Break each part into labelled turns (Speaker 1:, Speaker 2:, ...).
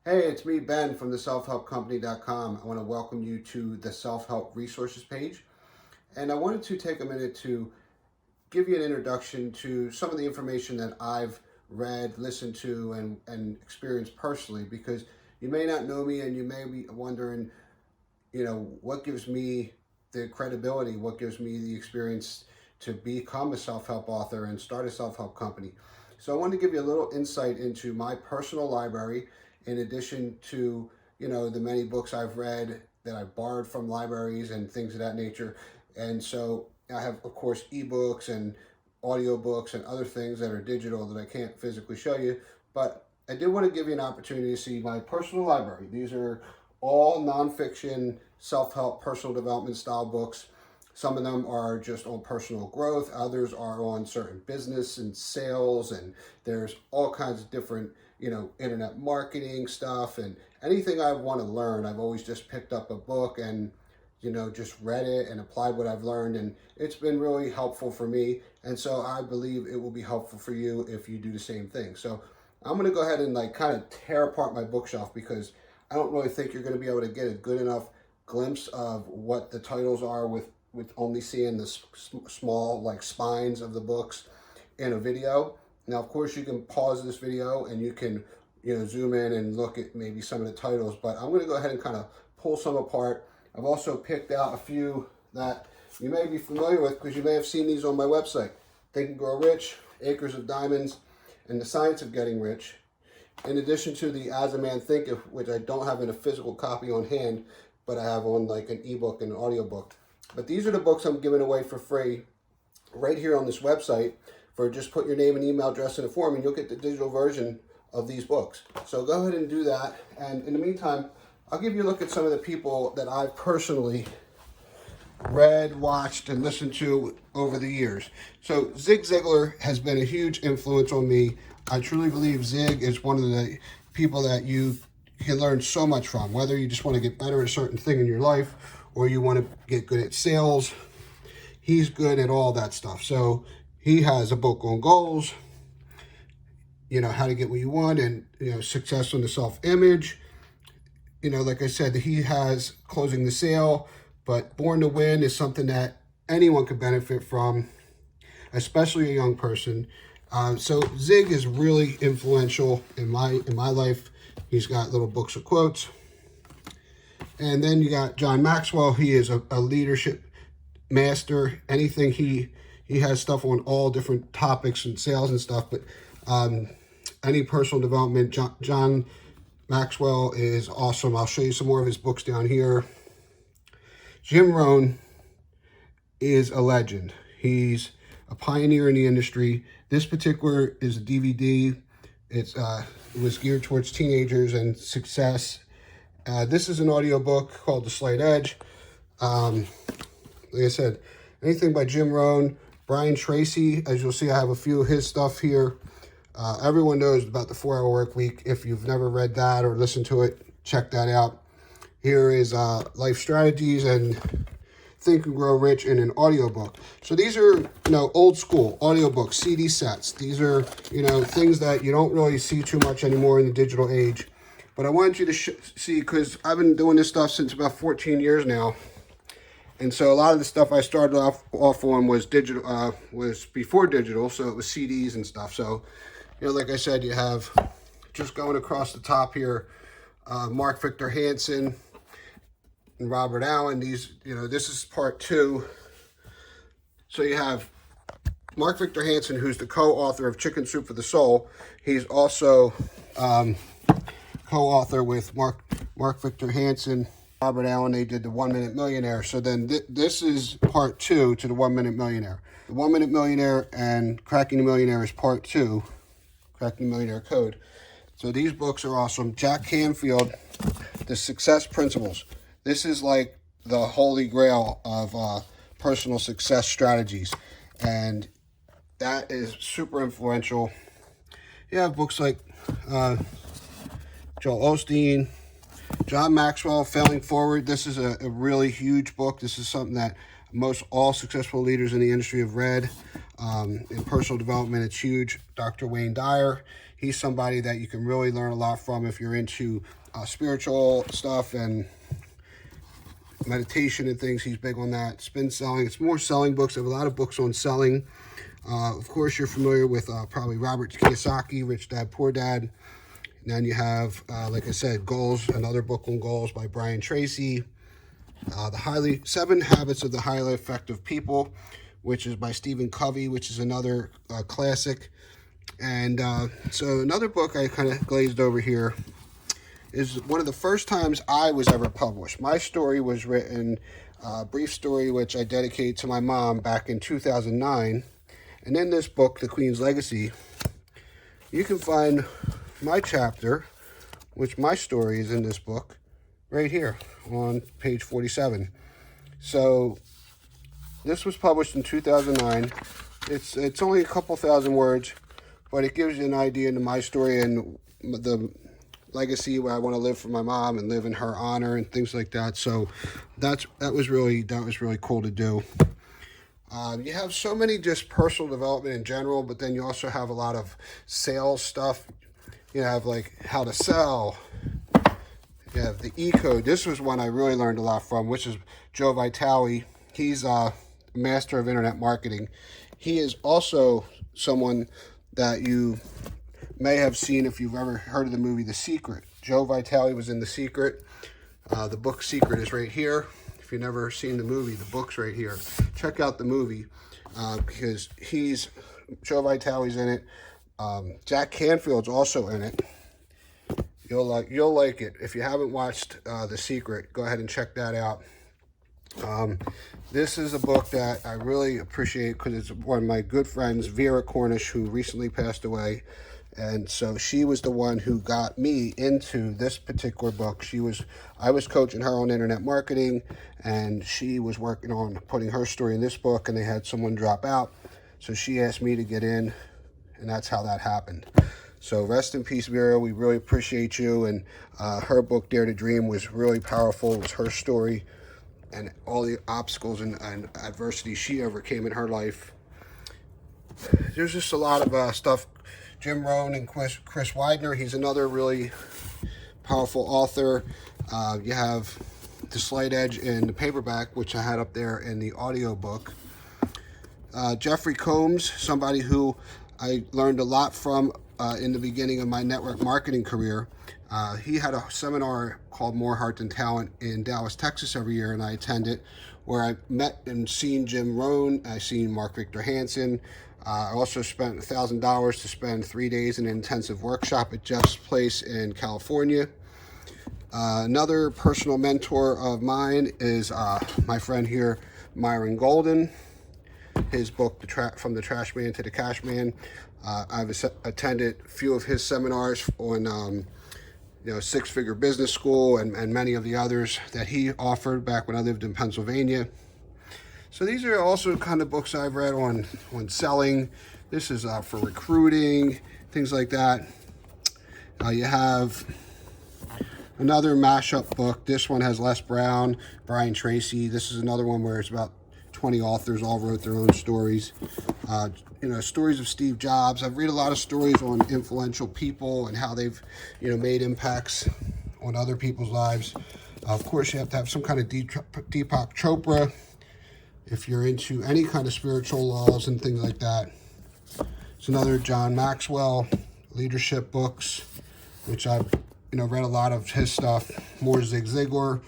Speaker 1: Hey, it's me, Ben, from the selfhelpcompany.com. I want to welcome you to the self-help resources page. And I wanted to take a minute to give you an introduction to some of the information that I've read, listened to, and experienced personally, because you may not know me and you may be wondering, what gives me the credibility, what gives me the experience to become a self-help author and start a self-help company. So I wanted to give you a little insight into my personal library, in addition to, the many books I've read that I've borrowed from libraries and things of that nature. And so I have, of course, ebooks and audiobooks and other things that are digital that I can't physically show you. But I did want to give you an opportunity to see my personal library. These are all nonfiction, self-help, personal development style books. Some of them are just on personal growth. Others are on certain business and sales. And there's all kinds of different, internet marketing stuff. And anything I want to learn, I've always just picked up a book and, just read it and applied what I've learned. And it's been really helpful for me. And so I believe it will be helpful for you if you do the same thing. So I'm going to go ahead and kind of tear apart my bookshelf, because I don't really think you're going to be able to get a good enough glimpse of what the titles are with only seeing the small spines of the books in a video. Now, of course, you can pause this video and you can zoom in and look at maybe some of the titles, but I'm going to go ahead and kind of pull some apart. I've also picked out a few that you may be familiar with because you may have seen these on my website: Think and Grow Rich, Acres of Diamonds, and The Science of Getting Rich. In addition to the As a Man Thinketh, which I don't have in a physical copy on hand, but I have on an ebook and an audiobook. But these are the books I'm giving away for free right here on this website. For just put your name and email address in a form and you'll get the digital version of these books. So go ahead and do that. And in the meantime, I'll give you a look at some of the people that I've personally read, watched, and listened to over the years. So Zig Ziglar has been a huge influence on me. I truly believe Zig is one of the people that you can learn so much from, whether you just want to get better at a certain thing in your life or you want to get good at sales. He's good at all that stuff. So he has a book on goals, how to get what you want, and, success on the self-image. Like I said, he has Closing the Sale, but Born to Win is something that anyone could benefit from, especially a young person. So Zig is really influential in my life. He's got little books of quotes. And then you got John Maxwell. He is a leadership master. Anything he has stuff on all different topics and sales and stuff, but any personal development, John Maxwell is awesome. I'll show you some more of his books down here. Jim Rohn is a legend. He's a pioneer in the industry. This particular is a DVD. It was geared towards teenagers and success. This is an audiobook called The Slight Edge. Like I said, anything by Jim Rohn, Brian Tracy. As you'll see, I have a few of his stuff here. Everyone knows about the 4-Hour Work Week. If you've never read that or listened to it, check that out. Here is Life Strategies and Think and Grow Rich in an audiobook. So these are, old school audiobooks, CD sets. These are, things that you don't really see too much anymore in the digital age. But I wanted you to see, because I've been doing this stuff since about 14 years now. And so a lot of the stuff I started off on was digital, was before digital, so it was CDs and stuff. So, like I said, you have, just going across the top here, Mark Victor Hansen and Robert Allen. These, this is part 2. So you have Mark Victor Hansen, who's the co-author of Chicken Soup for the Soul. He's also co-author with Mark Victor Hansen, Robert Allen. They did the 1 Minute Millionaire. So then this is part 2 to the 1 Minute Millionaire. The 1 Minute Millionaire and Cracking the Millionaire is part 2, Cracking the Millionaire Code. So these books are awesome. Jack Canfield, The Success Principles. This is like the holy grail of personal success strategies. And that is super influential. You have books like Joel Osteen, John Maxwell, Failing Forward. This is a really huge book. This is something that most all successful leaders in the industry have read. In personal development, it's huge. Dr. Wayne Dyer, he's somebody that you can really learn a lot from if you're into spiritual stuff and meditation and things. He's big on that. Spin selling. It's more selling books. I have a lot of books on selling. Of course, you're familiar with probably Robert Kiyosaki, Rich Dad, Poor Dad. And then you have, like I said, Goals, another book on goals by Brian Tracy. The 7 Habits of the Highly Effective People, which is by Stephen Covey, which is another classic. And so another book I kind of glazed over here is one of the first times I was ever published. My story was written, a brief story which I dedicated to my mom back in 2009. And in this book, The Queen's Legacy, you can find my chapter, which my story is in this book, right here on page 47. So this was published in 2009. It's only a couple thousand words, but it gives you an idea into my story and the legacy where I want to live for my mom and live in her honor and things like that. So that was really cool to do. You have so many just personal development in general, but then you also have a lot of sales stuff. You have like how to sell. You have the E-code. This was one I really learned a lot from, which is Joe Vitale. He's a master of internet marketing. He is also someone that you may have seen if you've ever heard of the movie The Secret. Joe Vitale was in The Secret. The book Secret is right here. If you've never seen the movie, the book's right here. Check out the movie because Joe Vitale's in it. Jack Canfield's also in it. You'll like it. If you haven't watched The Secret, go ahead and check that out. This is a book that I really appreciate because it's one of my good friends, Vera Cornish, who recently passed away. And so she was the one who got me into this particular book. I was coaching her on internet marketing, and she was working on putting her story in this book, and they had someone drop out. So she asked me to get in, and that's how that happened. So rest in peace, Vera. We really appreciate you. And her book, Dare to Dream, was really powerful. It was her story and all the obstacles and adversity she overcame in her life. There's just a lot of stuff. Jim Rohn and Chris Widener, he's another really powerful author. You have The Slight Edge in the paperback, which I had up there in the audio book. Jeffrey Combs, somebody who I learned a lot from in the beginning of my network marketing career. He had a seminar called More Heart Than Talent in Dallas, Texas every year, and I attended, where I met and seen Jim Rohn. I seen Mark Victor Hansen. I also spent $1,000 to spend 3 days in an intensive workshop at Jeff's place in California. Another personal mentor of mine is my friend here, Myron Golden. His book, From the Trash Man to the Cash Man. I've attended a few of his seminars on Six Figure Business School and many of the others that he offered back when I lived in Pennsylvania. So these are also kind of books I've read on selling. This is for recruiting, things like that. You have another mashup book. This one has Les Brown, Brian Tracy. This is another one where it's about 20 authors all wrote their own stories. Stories of Steve Jobs. I've read a lot of stories on influential people and how they've, made impacts on other people's lives. Of course, you have to have some kind of Deepak Chopra if you're into any kind of spiritual laws and things like that. It's another John Maxwell leadership books, which I've read a lot of his stuff. More Zig Ziglar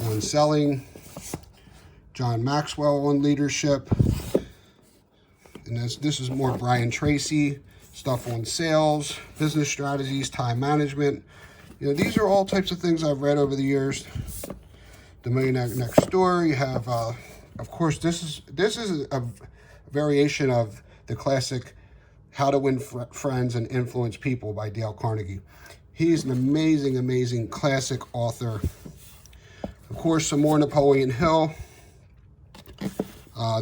Speaker 1: on selling. John Maxwell on leadership. And this is more Brian Tracy stuff on sales, business strategies, time management. These are all types of things I've read over the years. The Millionaire Next Door. You have, of course, this is a variation of the classic How to Win Friends and Influence People by Dale Carnegie. He's an amazing, amazing classic author. Of course, some more Napoleon Hill.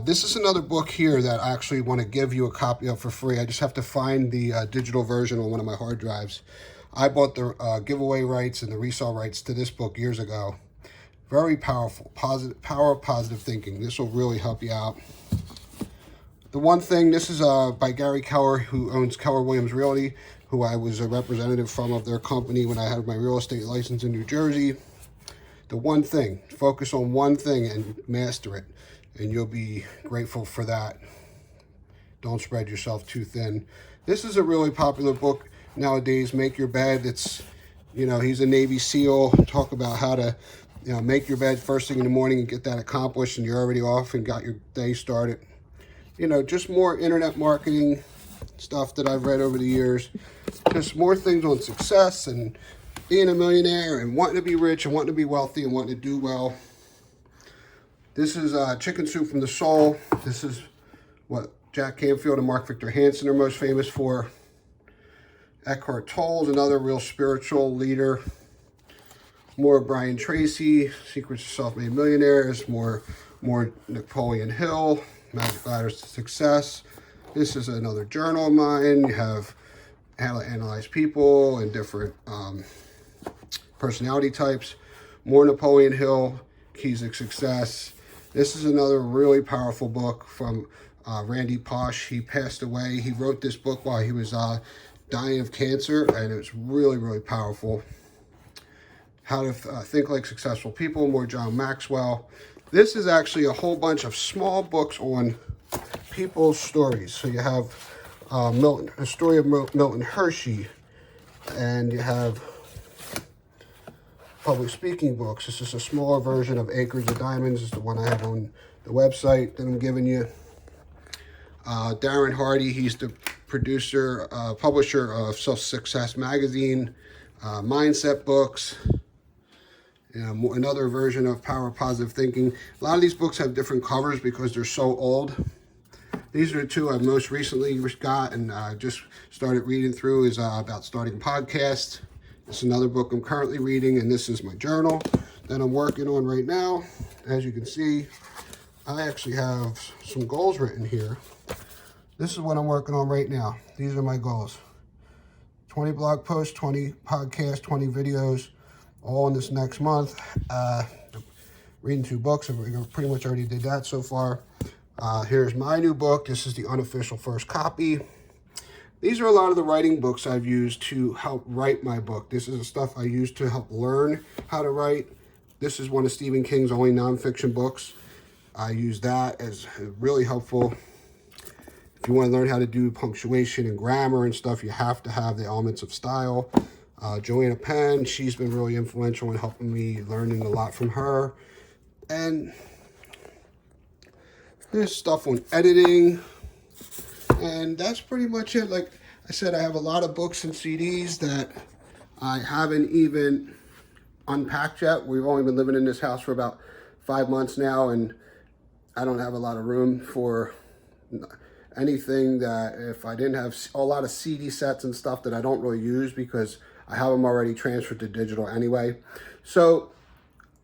Speaker 1: This is another book here that I actually want to give you a copy of for free. I just have to find the digital version on one of my hard drives. I bought the giveaway rights and the resale rights to this book years ago. Very powerful. Power of positive thinking. This will really help you out. The One Thing, this is by Gary Keller, who owns Keller Williams Realty, who I was a representative from of their company when I had my real estate license in New Jersey. The One Thing. Focus on one thing and master it, and you'll be grateful for that. Don't spread yourself too thin. This is a really popular book nowadays, Make Your Bed. It's, you know, he's a Navy SEAL. Talk about how to, you know, make your bed first thing in the morning and get that accomplished, and you're already off and got your day started. You know, just more internet marketing stuff that I've read over the years. Just more things on success and being a millionaire and wanting to be rich and wanting to be wealthy and wanting to do well. This is Chicken Soup from the Soul. This is what Jack Canfield and Mark Victor Hansen are most famous for. Eckhart Tolle's another real spiritual leader. More Brian Tracy, Secrets of Self-Made Millionaires. More Napoleon Hill, Magic Ladders to Success. This is another journal of mine. You have how to analyze people and different personality types. More Napoleon Hill, Keys to Success. This is another really powerful book from Randy Pausch. He passed away. He wrote this book while he was dying of cancer, and it was really, really powerful. How to Think Like Successful People, more John Maxwell. This is actually a whole bunch of small books on people's stories. So you have a story of Milton Hershey, and you have public speaking books. This is a smaller version of Acres of Diamonds. This is the one I have on the website that I'm giving you. Darren Hardy, he's the producer, publisher of Self Success Magazine, mindset books. Another version of Power of Positive Thinking. A lot of these books have different covers because they're so old. These are the two I've most recently got and just started reading through, is about starting a podcast. This is another book I'm currently reading, and this is my journal that I'm working on right now. As you can see, I actually have some goals written here. This is what I'm working on right now. These are my goals. 20 blog posts, 20 podcasts, 20 videos, all in this next month. Reading 2 books. I pretty much already did that so far. Here's my new book. This is the unofficial first copy. These are a lot of the writing books I've used to help write my book. This is the stuff I used to help learn how to write. This is one of Stephen King's only nonfiction books. I use that as really helpful. If you want to learn how to do punctuation and grammar and stuff, you have to have the elements of style. Joanna Penn, she's been really influential in helping me, learning a lot from her. And there's stuff on editing. And that's pretty much it. Like I said, I have a lot of books and CDs that I haven't even unpacked yet. We've only been living in this house for about 5 months now, and I don't have a lot of room for anything that, if I didn't have a lot of CD sets and stuff that I don't really use because I have them already transferred to digital anyway. So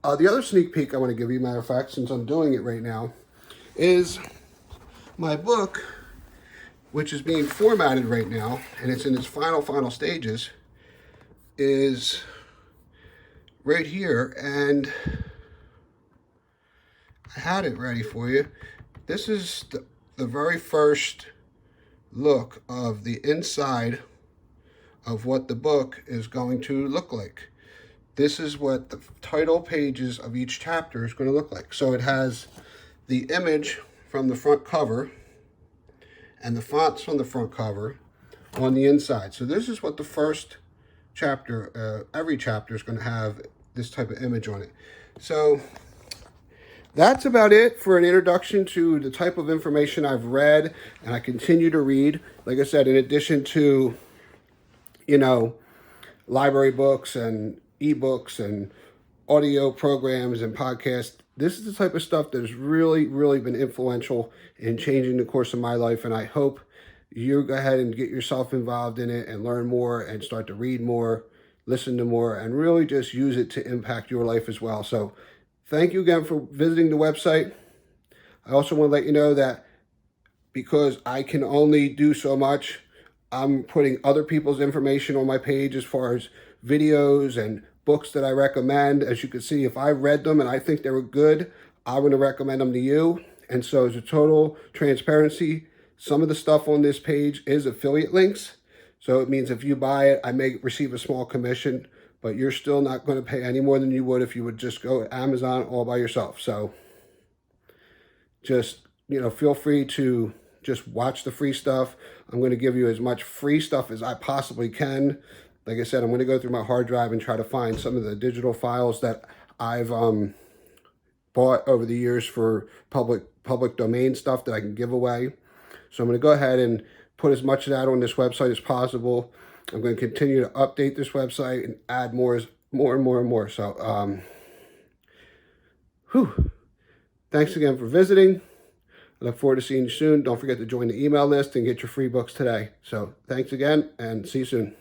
Speaker 1: the other sneak peek I want to give you, matter of fact, since I'm doing it right now, is my book, which is being formatted right now, and it's in its final stages, is right here, and I had it ready for you. This is the very first look of the inside of what the book is going to look like. This is what the title pages of each chapter is going to look like. So it has the image from the front cover and the fonts on the front cover on the inside. So this is what the first chapter, every chapter is going to have this type of image on it. So that's about it for an introduction to the type of information I've read and I continue to read. Like I said, in addition to, you know, library books and ebooks and audio programs and podcasts, this is the type of stuff that has really, really been influential in changing the course of my life. And I hope you go ahead and get yourself involved in it and learn more and start to read more, listen to more, and really just use it to impact your life as well. So thank you again for visiting the website. I also want to let you know that because I can only do so much, I'm putting other people's information on my page as far as videos and books that I recommend. As you can see, if I read them and I think they were good, I'm going to recommend them to you. And so as a total transparency, some of the stuff on this page is affiliate links. So it means if you buy it, I may receive a small commission, but you're still not going to pay any more than you would if you would just go to Amazon all by yourself. So just, feel free to just watch the free stuff. I'm going to give you as much free stuff as I possibly can. Like I said, I'm going to go through my hard drive and try to find some of the digital files that I've bought over the years for public domain stuff that I can give away. So I'm going to go ahead and put as much of that on this website as possible. I'm going to continue to update this website and add more and more. So, thanks again for visiting. I look forward to seeing you soon. Don't forget to join the email list and get your free books today. So thanks again, and see you soon.